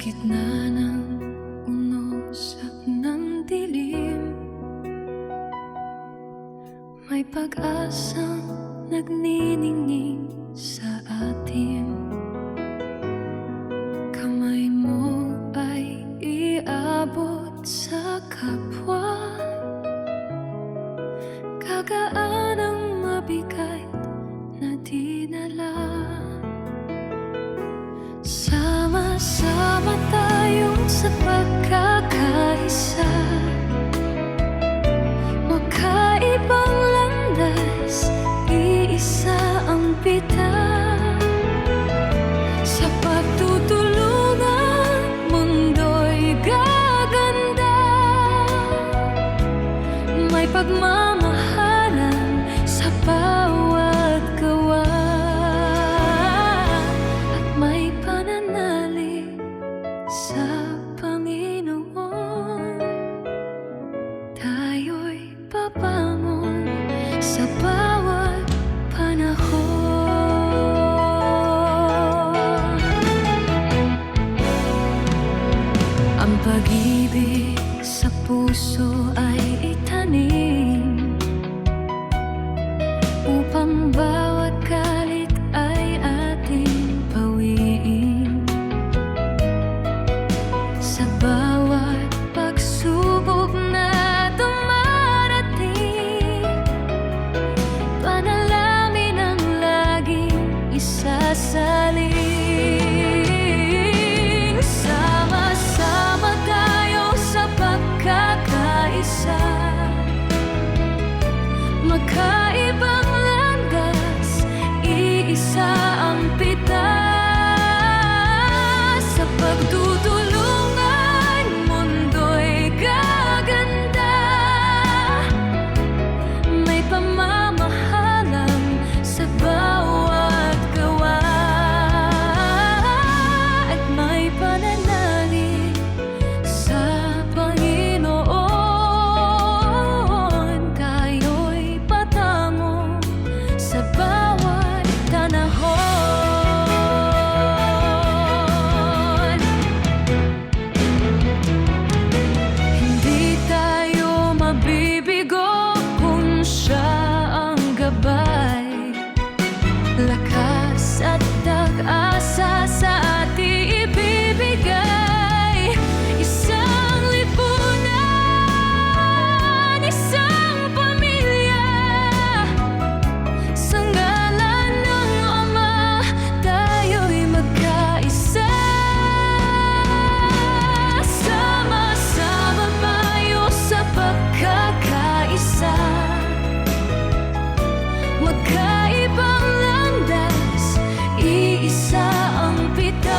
gitna ng unos at ng dilim, may pag-asang nagniningning sa atin. Kamay mo ay iabot sa kapwa, gagaan ang mabigat na dinala. Sama-sama tayo sa pagkakaisa, magkaibang landas, iisa ang bitak. Sa pagtutulungan, mundo'y gaganda. May pagmamahalan sa bawat gawa, at may pananalig sa Panginoon. Tayo'y babangon sa bawat panahon. Ang pag-ibig sa puso ay itanim, upang bawat galit ay ating pawiin. Sa bawat pagsubok na dumarating, panalangin ang laging isasaling. Sama-sama tayo sa pagkakaisa, magkaibang landas, iisa ang pitas. Sa pagtutulungan, mundo'y gaganda. May pamamahalang sa bawat gawa, at may pananalig sa Panginoon. Tayo'y patango sa bawat tanahon. Hindi tayo mabibigo kung siya ang gabay, lakas at pag-asa sa ating ibibigay. Isang lipunan, isang pamilya, sa ngalan ng Ama, tayo'y magkaisa. Sama-sama tayo sa pagkakaisa, magkaibang landas, iisa ang pitas.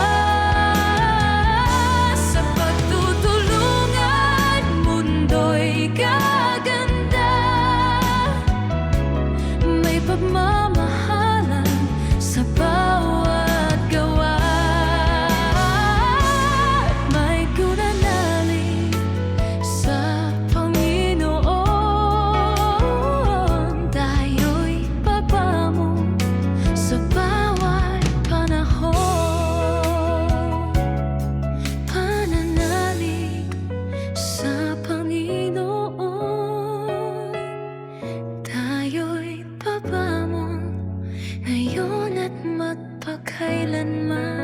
Sa pagtutulungan, mundo'y gaganda. May pagmamahalan sa bawat gawa, at may kunanalig sa Panginoon. Tayo'y babangon sa bawat panahon. Pananalig sa Panginoon. Tayo'y babangon ngayon at magpakailanman.